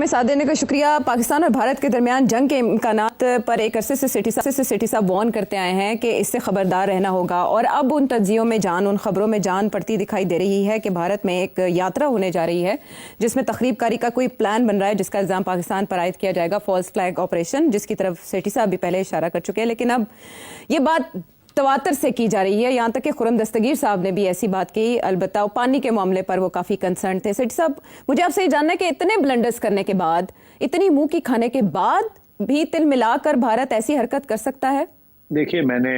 में साथ देने का शुक्रिया। पाकिस्तान और भारत के दरमियान जंग के इम्कानात पर एक अरसे से सिटी साहब वार्न करते आए हैं कि इससे खबरदार रहना होगा, और अब उन तज्जियों में जान, उन खबरों में जान पड़ती दिखाई दे रही है कि भारत में एक यात्रा होने जा रही है जिसमें तखरीबकारी का कोई प्लान बन रहा है, जिसका इल्ज़ाम पाकिस्तान पर आयद किया जाएगा, फॉल्स फ्लैग ऑपरेशन, जिसकी तरफ सिटी साहब भी पहले इशारा कर चुके हैं। लेकिन अब ये बात तवातर से की जा रही है, यहाँ तक कि खुर्रम दस्तगीर साहब ने भी ऐसी बात की। अलबत्ता पानी के मामले पर वो काफ़ी कंसर्न थे। सेठ साहब, मुझे आपसे ये जानना है कि इतने ब्लंडर्स करने के बाद, इतनी मुंह की खाने के बाद भी तिल मिलाकर भारत ऐसी हरकत कर सकता है? देखिए, मैंने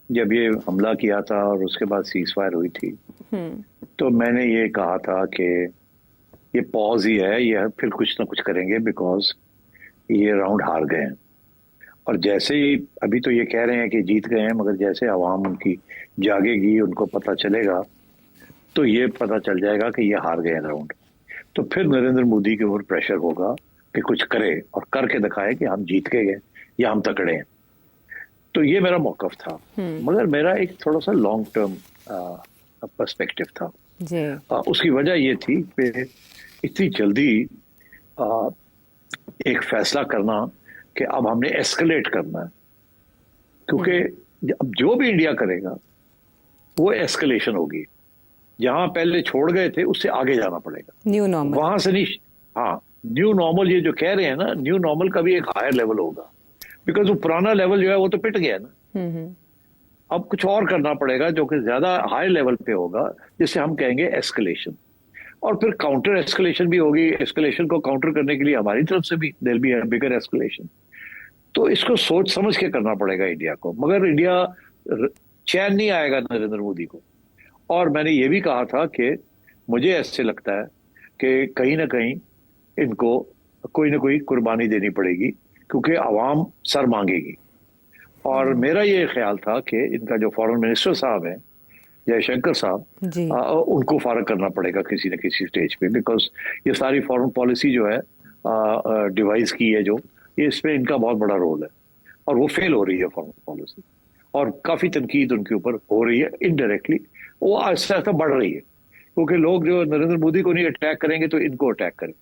जब ये हमला किया था और उसके बाद सीज फायर हुई थी, तो मैंने ये कहा था कि ये पॉज ही है, ये फिर कुछ ना कुछ करेंगे, बिकॉज ये राउंड हार गए हैं। और जैसे ही अभी तो ये कह रहे हैं कि जीत गए हैं, मगर जैसे आवाम उनकी जागेगी, उनको पता चलेगा, तो ये पता चल जाएगा कि ये हार गए हैं राउंड। तो फिर नरेंद्र मोदी के ऊपर प्रेशर होगा कि कुछ करे और करके दिखाए कि हम जीत के गए या हम तकड़े हैं। तो ये मेरा मौकफ था, मगर मेरा एक थोड़ा सा लॉन्ग टर्म पर्सपेक्टिव था जी। उसकी वजह ये थी कि इतनी जल्दी एक फैसला करना कि अब हमने एस्केलेट करना है, क्योंकि अब जो भी इंडिया करेगा वो एस्केलेशन होगी। जहां पहले छोड़ गए थे उससे आगे जाना पड़ेगा, न्यू नॉर्मल। वहां से नहीं, हाँ, न्यू नॉर्मल ये जो कह रहे हैं ना, न्यू नॉर्मल का भी एक हायर लेवल होगा, बिकॉज वो पुराना लेवल जो है वो तो पिट गया ना। अब कुछ और करना पड़ेगा जो कि ज्यादा हाई लेवल पे होगा, जिसे हम कहेंगे एस्केलेशन। और फिर काउंटर एस्केलेशन भी होगी। एस्केलेशन को काउंटर करने के लिए हमारी तरफ से भी देयर बी बिगर एस्केलेशन। तो इसको सोच समझ के करना पड़ेगा इंडिया को, मगर इंडिया चैन नहीं आएगा नरेंद्र मोदी को। और मैंने ये भी कहा था कि मुझे ऐसे लगता है कि कहीं ना कहीं इनको कोई ना कोई कुर्बानी देनी पड़ेगी, क्योंकि आवाम सर मांगेगी। और मेरा ये ख्याल था कि इनका जो फॉरेन मिनिस्टर साहब हैं, जयशंकर साहब, उनको फारग करना पड़ेगा किसी न किसी स्टेज पे, बिकॉज ये सारी फॉरेन पॉलिसी जो है डिवाइस की है, जो इसमें इनका बहुत बड़ा रोल है, और वो फेल हो रही है फॉरेन पॉलिसी, और काफी तनकीद उनके ऊपर हो रही है इनडायरेक्टली। वो आहिस्ता आहिस्ता बढ़ रही है, क्योंकि लोग जो नरेंद्र मोदी को नहीं अटैक करेंगे तो इनको अटैक करें।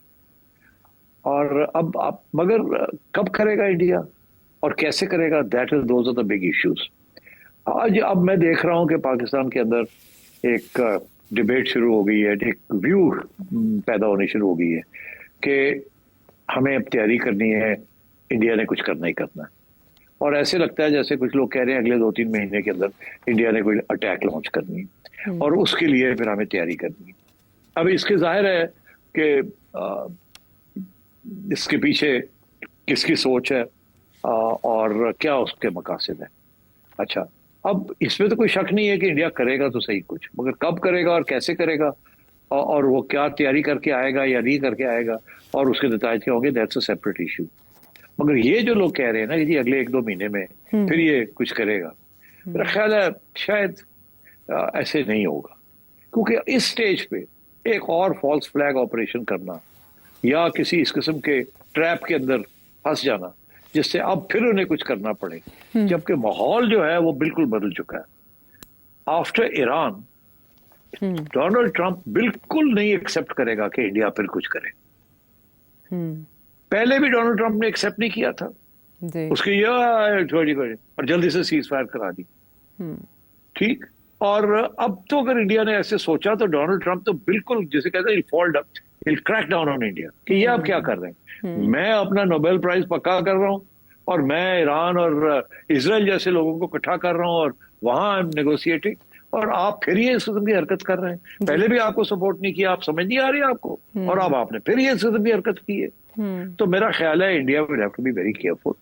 और अब मगर कब करेगा इंडिया और कैसे करेगा, that is those are the big issues. आज अब मैं देख रहा हूं कि पाकिस्तान के अंदर एक डिबेट शुरू हो गई है, एक व्यू पैदा होनी शुरू हो गई है कि हमें अब तैयारी करनी है, इंडिया ने कुछ करना ही करना है। और ऐसे लगता है जैसे कुछ लोग कह रहे हैं अगले 2-3 महीने के अंदर इंडिया ने कोई अटैक लॉन्च करनी है, और उसके लिए फिर हमें तैयारी करनी है। अब इसके जाहिर है कि इसके पीछे किसकी सोच है और क्या उसके मकासद है। अच्छा, अब इसमें तो कोई शक नहीं है कि इंडिया करेगा तो सही कुछ, मगर कब करेगा और कैसे करेगा, और वो क्या तैयारी करके आएगा या नहीं करके आएगा, और उसके नतीजे क्या होंगे, दैट्स अ सेपरेट इशू। मगर ये जो लोग कह रहे हैं ना कि जी अगले 1-2 महीने में फिर ये कुछ करेगा, मेरा ख्याल है शायद ऐसे नहीं होगा, क्योंकि इस स्टेज पे एक और फॉल्स फ्लैग ऑपरेशन करना या किसी इस किस्म के ट्रैप के अंदर फंस जाना जिससे अब फिर उन्हें कुछ करना पड़े, जबकि माहौल जो है वो बिल्कुल बदल चुका है। आफ्टर ईरान, डोनाल्ड ट्रंप बिल्कुल नहीं एक्सेप्ट करेगा कि इंडिया फिर कुछ करे। पहले भी डोनाल्ड ट्रंप ने एक्सेप्ट नहीं किया था, उसकी और जल्दी से सीज फायर करा दी, ठीक। और अब तो अगर इंडिया ने ऐसे सोचा तो डोनाल्ड ट्रंप तो बिल्कुल, जैसे कहते हैं, he'll crack down on India कि ये आप क्या कर रहे हैं, मैं अपना नोबेल प्राइज पक्का कर रहा हूं, और मैं ईरान और इजराइल जैसे लोगों को इकट्ठा कर रहा हूं और वहां नेगोशिएटिंग, और आप फिर ये इस किस्म की हरकत कर रहे हैं। पहले भी आपको सपोर्ट नहीं किया, आप समझ नहीं आ रही आपको, और अब आपने फिर ये इस किस्म की हरकत की है। तो मेरा ख्याल है India will have to be very careful.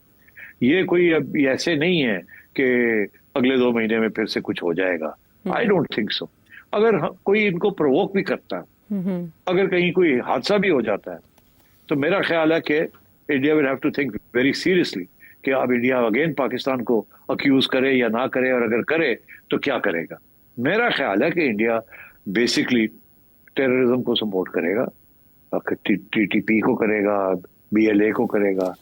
ये कोई अब ऐसे नहीं है कि अगले 2 महीने में फिर से कुछ हो जाएगा, आई डोंट थिंक सो। अगर कोई इनको प्रोवोक भी करता है, अगर कहीं कोई हादसा भी हो जाता है, तो मेरा ख्याल है कि India will have to think very seriously कि अब इंडिया अगेन पाकिस्तान को अक्यूज करे या ना करे, और अगर करे तो क्या करेगा। मेरा ख्याल है कि इंडिया बेसिकली टेररिज्म को सपोर्ट करेगा, TTP को करेगा, BLA को करेगा,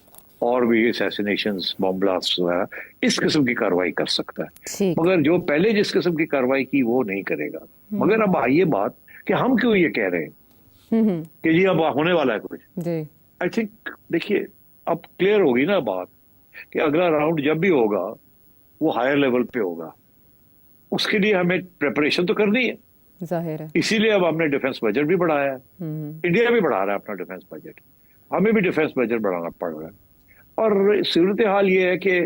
और भी असैसिनेशंस, बॉम्ब ब्लास्ट वगैरह, इस किस्म की कार्रवाई कर सकता है। मगर जो पहले जिस किस्म की कार्रवाई की वो नहीं करेगा। मगर अब आइए बात कि हम क्यों ये कह रहे हैं कि जी अब होने वाला है कुछ। आई थिंक देखिए अब क्लियर होगी ना बात कि अगला राउंड जब भी होगा वो हायर लेवल पे होगा, उसके लिए हमें प्रिपरेशन तो करनी है। जाहिर है। इसीलिए अब हमने डिफेंस बजट भी बढ़ाया है, इंडिया भी बढ़ा रहा है अपना डिफेंस बजट, हमें भी डिफेंस बजट बढ़ाना पड़ रहा है। और सूरत हाल ये है कि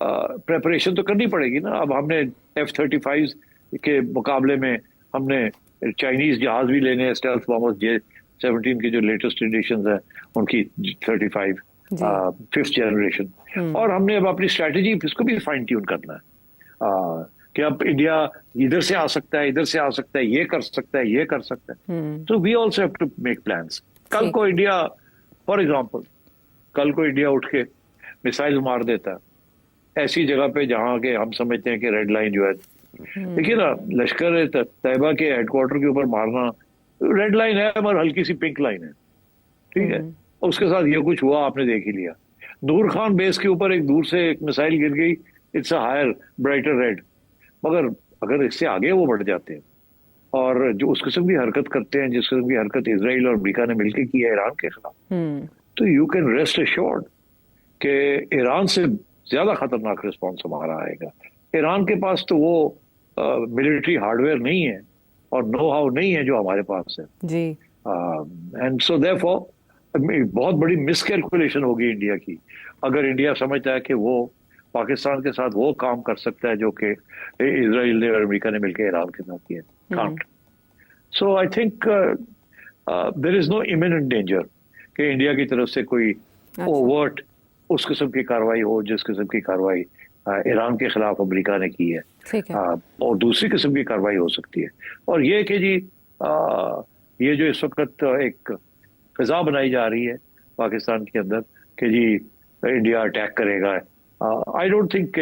प्रिपरेशन तो करनी पड़ेगी ना। अब हमने F-35 के मुकाबले में हमने चाइनीज जहाज भी लेने हैं, स्टेल्थ बॉम्बर्स J-17 के जो लेटेस्ट एडिशन है उनकी 35 5th जनरेशन, और हमने अब अपनी स्ट्रैटेजी इसको भी फाइन ट्यून करना है कि अब इंडिया इधर से आ सकता है, इधर से आ सकता है, ये कर सकता है, ये कर सकता है। तो we also have to make plans. कल को इंडिया फॉर एग्जाम्पल कल को इंडिया उठ के मिसाइल मार देता है ऐसी जगह पे जहां के हम समझते हैं कि रेड लाइन जो है, देखिए ना लश्कर तैयबा के हेडक्वार्टर के ऊपर मारना रेड लाइन है मगर हल्की सी पिंक लाइन है, ठीक है। उसके साथ ये कुछ हुआ आपने देख ही लिया। नूर खान बेस के ऊपर एक दूर से एक मिसाइल गिर गई, it's a higher brighter red, मगर अगर इससे आगे वो बढ़ जाते हैं और जो उस किस्म की हरकत करते हैं जिस किस्म की हरकत इसराइल और अमेरिका ने मिलकर की है ईरान के खिलाफ, तो यू कैन रेस्ट एश्योर्ड कि ईरान से ज्यादा खतरनाक रिस्पॉन्स हमारा आएगा। ईरान के पास तो वो मिलिट्री हार्डवेयर नहीं है और नो हाउ नहीं है जो हमारे पास है जी। एंड सो देयरफॉर बहुत बड़ी मिसकैलकुलेशन होगी इंडिया की अगर इंडिया समझता है कि वो पाकिस्तान के साथ वो काम कर सकता है जो कि इजराइल ने और अमेरिका ने मिलकर ईरान के साथ किया। Can't. So I think there is no imminent danger कि इंडिया की तरफ से कोई ओवर्ट उस किस्म की कार्रवाई हो जिस किस्म की कार्रवाई ईरान के खिलाफ अमेरिका ने की है, और दूसरी किस्म की कार्रवाई हो सकती है। और ये कि जी ये जो इस वक्त एक फिजा बनाई जा रही है पाकिस्तान के अंदर कि जी इंडिया अटैक करेगा, आई डोंट थिंक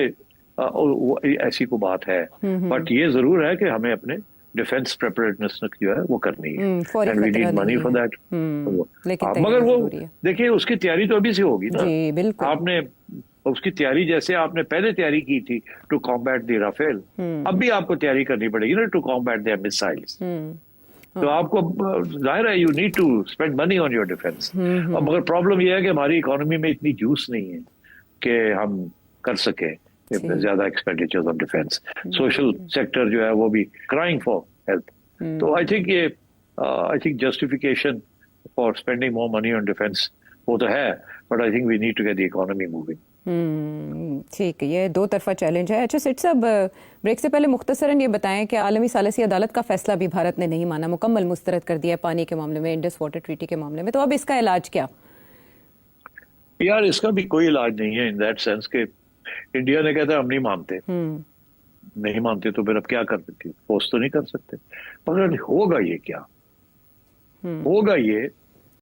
ऐसी को बात है, बट ये जरूर है कि हमें अपने डिफेंस प्रिपरेडनेस जो है वो करनी है and we need money for that. मगर वो देखिए उसकी तैयारी तो अभी से होगी ना। आपने उसकी तैयारी जैसे आपने पहले तैयारी की थी टू कॉम्बैट द राफेल, अब भी आपको तैयारी करनी पड़ेगी ना टू कॉम्बैट देयर मिसाइल्स। तो आपको जाहिर है you need to spend money on your defence. और मगर प्रॉब्लम यह है कि हमारी इकोनॉमी में इतनी जूस नहीं है कि हम कर सके ज्यादा expenditures on defence. Social sector जो है वो भी क्राइंग फॉर हेल्प। तो I think justification for spending more money on defence वो तो है, but I think we need to get the economy moving. ठीक है, ये दो तरफा चैलेंज है। अच्छा सेठ साहब, ब्रेक से पहले मुख्तसरन ये बताएं कि आलमी सालिसी अदालत का फैसला भी भारत ने नहीं माना, मुकम्मल मुस्तरद कर दिया पानी के मामले में, इंडस वाटर ट्रीटी के मामले में, तो अब इसका इलाज क्या? यार इसका भी कोई इलाज नहीं है इन दैट सेंस के इंडिया ने कहता है हम नहीं मानते, नहीं मानते तो फिर अब क्या कर सकते, फोर्स तो नहीं कर सकते। मगर होगा ये क्या, होगा ये